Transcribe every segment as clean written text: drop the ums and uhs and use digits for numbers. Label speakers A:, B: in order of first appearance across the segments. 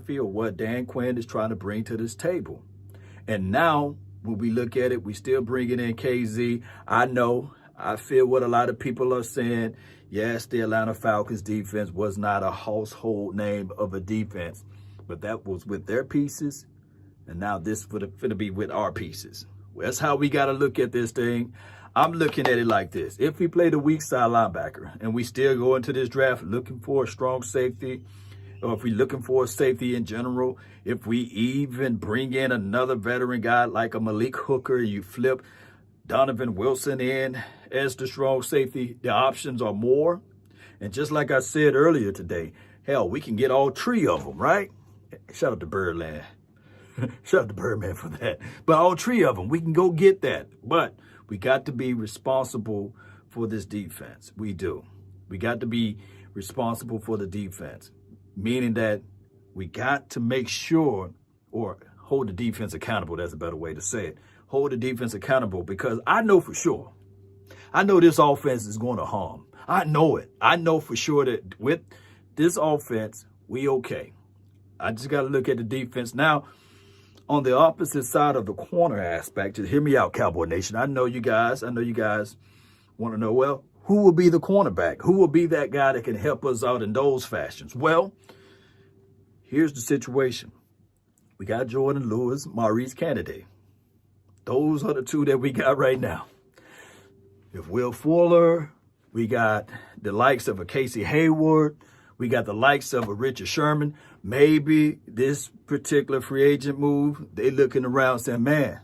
A: feel what Dan Quinn is trying to bring to this table. And now, when we look at it, we still bringing in KZ. I feel what a lot of people are saying. Yes, the Atlanta Falcons defense was not a household name of a defense, but that was with their pieces, and now this going to be with our pieces. Well, that's how we got to look at this thing. I'm looking at it like this. If we play the weak side linebacker and we still go into this draft looking for a strong safety, or if we're looking for a safety in general, if we even bring in another veteran guy like a Malik Hooker, you flip Donovan Wilson in as the strong safety, the options are more. And just like I said earlier today, hell, we can get all three of them, right? Shout out to Birdland. Shout out to Birdman for that. But all three of them, we can go get that. But we got to be responsible for this defense. We do. We got to be responsible for the defense, meaning that we got to make sure, or hold the defense accountable. That's a better way to say it. Hold the defense accountable, because I know for sure. I know this offense is going to harm. I know it. I know for sure that with this offense, we okay. I just got to look at the defense. Now, on the opposite side of the corner aspect, just hear me out, Cowboy Nation. I know you guys want to know, well, who will be the cornerback? Who will be that guy that can help us out in those fashions? Well, here's the situation. We got Jordan Lewis, Maurice Kennedy. Those are the two that we got right now. If Will Fuller, we got the likes of a Casey Hayward, we got the likes of a Richard Sherman. Maybe this particular free agent move, they looking around saying, man,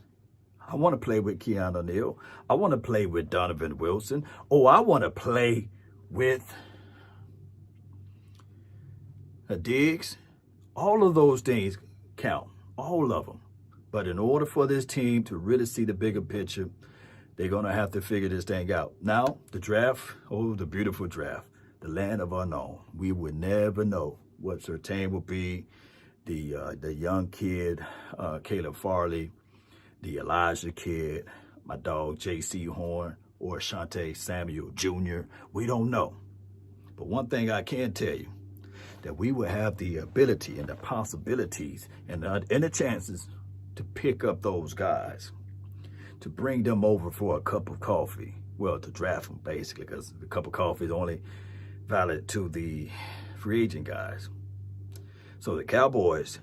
A: I want to play with Keanu Neal. I want to play with Donovan Wilson. Oh, I want to play with a Diggs. All of those things count, all of them. But in order for this team to really see the bigger picture, they're going to have to figure this thing out. Now, the draft, oh, the beautiful draft, the land of unknown. We would never know what Surtain will be. The young kid, Caleb Farley, the Elijah kid, my dog J.C. Horn, or Shante Samuel Jr. We don't know. But one thing I can tell you, that we will have the ability and the possibilities and the chances to pick up those guys, to bring them over for a cup of coffee. Well, to draft them, basically, because the cup of coffee is only valid to the free agent guys. So the Cowboys,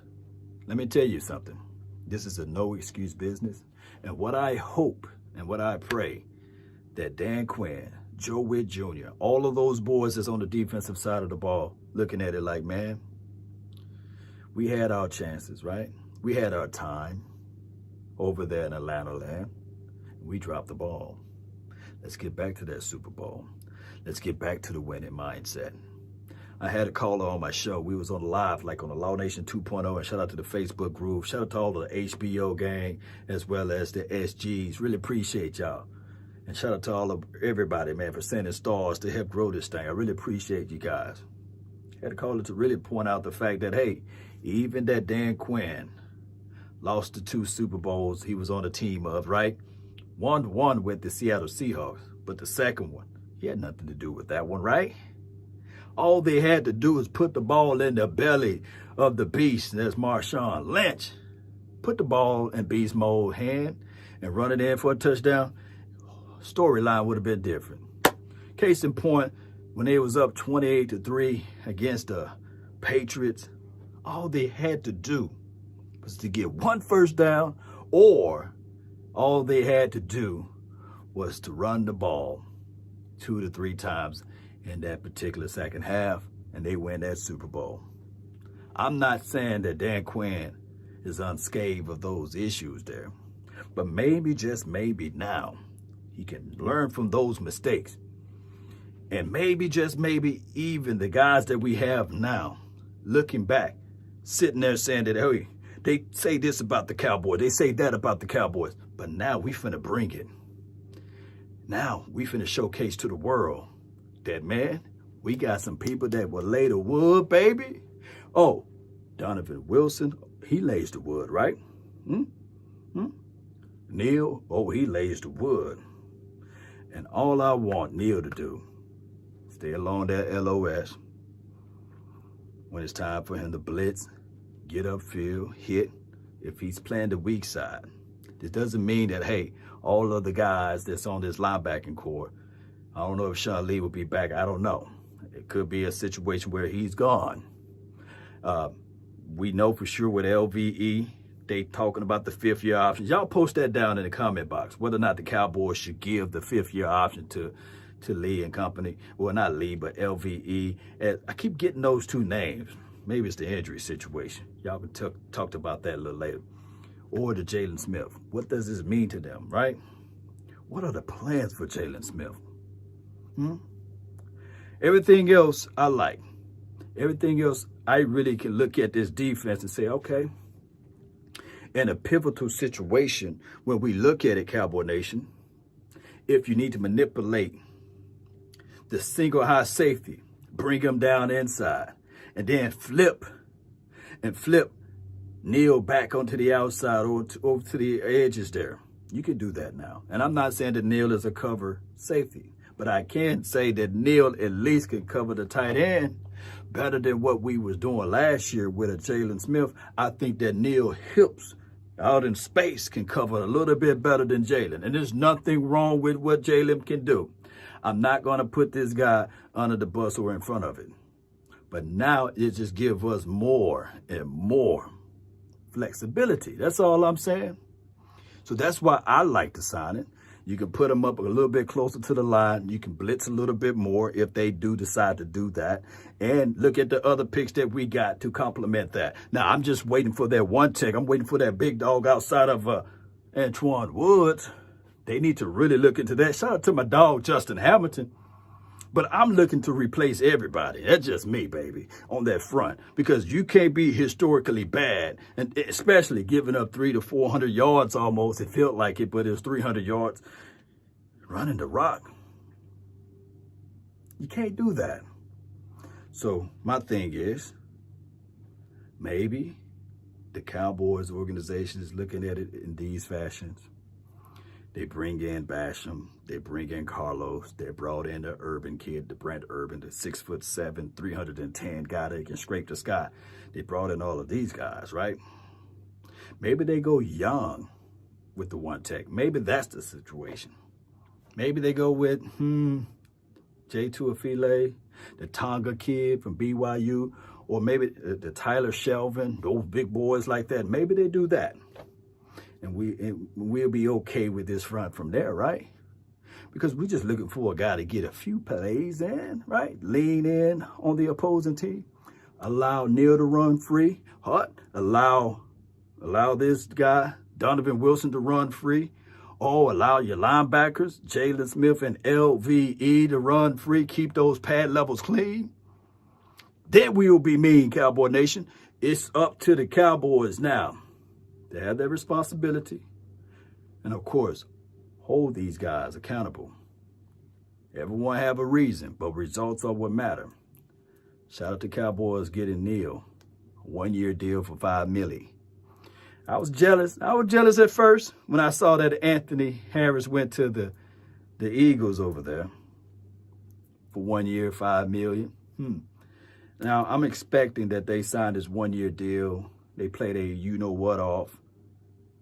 A: let me tell you something. This is a no-excuse business. And what I hope and what I pray that Dan Quinn, Joe Witt Jr., all of those boys that's on the defensive side of the ball looking at it like, man, we had our chances, right? We had our time over there in Atlanta land. We dropped the ball. Let's get back to that Super Bowl. Let's get back to the winning mindset. I had a caller on my show. We was on live, like on the Law Nation 2.0, and shout out to the Facebook group. Shout out to all the HBO gang, as well as the SGs. Really appreciate y'all. And shout out to all of everybody, man, for sending stars to help grow this thing. I really appreciate you guys. I had a caller to really point out the fact that, hey, even that Dan Quinn lost the 2 Super Bowls he was on the team of, right? One with the Seattle Seahawks, but the second one, he had nothing to do with that one, right? All they had to do is put the ball in the belly of the beast, and that's Marshawn Lynch. Put the ball in beast mode hand and run it in for a touchdown. Storyline would have been different. Case in point, when they was up 28-3 against the Patriots, all they had to do was to get 1 first down, or all they had to do was to run the ball 2 to 3 times in that particular second half, and they win that Super Bowl. I'm not saying that Dan Quinn is unscathed of those issues there, but maybe, just maybe now, he can learn from those mistakes. And maybe, just maybe, even the guys that we have now, looking back, sitting there saying that, hey, they say this about the Cowboys, they say that about the Cowboys, but now we finna bring it. Now we finna showcase to the world that, man, we got some people that will lay the wood, baby. Oh, Donovan Wilson, he lays the wood, right? Neal, oh, he lays the wood. And all I want Neal to do, stay along that LOS. When it's time for him to blitz, get upfield, hit if he's playing the weak side. This doesn't mean that, hey, all of the guys that's on this linebacking core, I don't know if Sean Lee will be back. I don't know. It could be a situation where he's gone. We know for sure with LVE, they talking about the fifth-year options. Y'all post that down in the comment box, whether or not the Cowboys should give the fifth-year option to Lee and company. Well, not Lee, but LVE. I keep getting those two names. Maybe it's the injury situation. Y'all can talk about that a little later. Or to Jalen Smith. What does this mean to them, right? What are the plans for Jalen Smith? Everything else I like. Everything else, I really can look at this defense and say, okay, in a pivotal situation, when we look at it, Cowboy Nation, if you need to manipulate the single high safety, bring him down inside, and then flip Neal back onto the outside or over to the edges there. You can do that now. And I'm not saying that Neal is a cover safety, but I can say that Neal at least can cover the tight end better than what we was doing last year with a Jalen Smith. I think that Neal hips out in space can cover a little bit better than Jalen. And there's nothing wrong with what Jalen can do. I'm not going to put this guy under the bus or in front of it. But now it just gives us more and more flexibility. That's all I'm saying. So that's why I like to sign it. You can put them up a little bit closer to the line. You can blitz a little bit more if they do decide to do that. And look at the other picks that we got to complement that. Now, I'm just waiting for that one tech. I'm waiting for that big dog outside of Antoine Woods. They need to really look into that. Shout out to my dog, Justin Hamilton. But I'm looking to replace everybody. That's just me, baby, on that front. Because you can't be historically bad, and especially giving up 300 to 400 yards almost. It felt like it, but it was 300 yards. Running the rock. You can't do that. So my thing is, maybe the Cowboys organization is looking at it in these fashions. They bring in Basham. They bring in Carlos. They brought in the Urban kid, the Brent Urban, the 6'7", 310 guy that can scrape the sky. They brought in all of these guys, right? Maybe they go young with the one tech. Maybe that's the situation. Maybe they go with J. Tuafile, the Tonga kid from BYU, or maybe the Tyler Shelvin, those big boys like that. Maybe they do that. And we'll be okay with this front from there, right? Because we're just looking for a guy to get a few plays in, right? Lean in on the opposing team. Allow Neal to run free. Allow this guy, Donovan Wilson, to run free. Or allow your linebackers, Jalen Smith and LVE, to run free. Keep those pad levels clean. Then we will be mean, Cowboy Nation. It's up to the Cowboys now. They have their responsibility. And of course, hold these guys accountable. Everyone have a reason, but results are what matter. Shout out to Cowboys getting Neal. A 1-year deal for $5 million. I was jealous. I was jealous at first when I saw that Anthony Harris went to the Eagles over there for 1 year, $5 million. Now, I'm expecting that they signed this 1-year deal. They played a you-know-what off.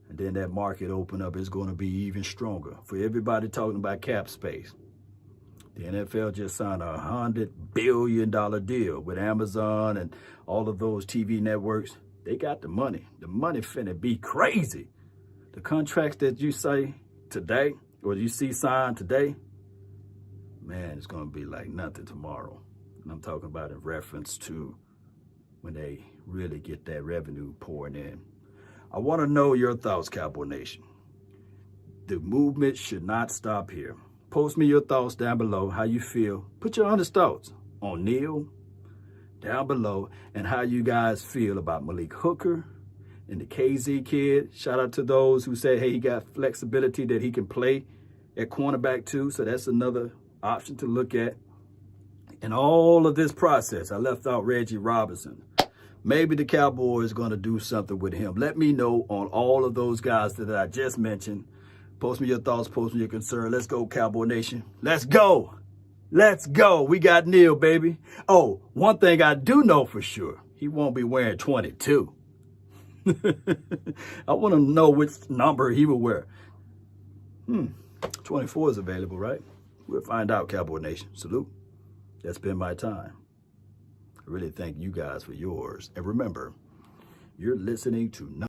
A: And then that market open up is going to be even stronger. For everybody talking about cap space, the NFL just signed a $100 billion deal with Amazon and all of those TV networks. They got the money. The money finna be crazy. The contracts that you say today, or you see signed today, man, it's going to be like nothing tomorrow. And I'm talking about in reference to when they really get that revenue pouring in. I want to know your thoughts, Cowboy Nation. The movement should not stop here. Post me your thoughts down below, how you feel. Put your honest thoughts on Neal down below and how you guys feel about Malik Hooker and the KZ kid. Shout out to those who say, hey, he got flexibility that he can play at cornerback too. So that's another option to look at. In all of this process, I left out Reggie Robinson. Maybe the Cowboys are going to do something with him. Let me know on all of those guys that I just mentioned. Post me your thoughts, post me your concern. Let's go, Cowboy Nation. Let's go. Let's go. We got Neal, baby. Oh, one thing I do know for sure, he won't be wearing 22. I want to know which number he will wear. 24 is available, right? We'll find out, Cowboy Nation. Salute. That's been my time. I really thank you guys for yours. And remember, you're listening to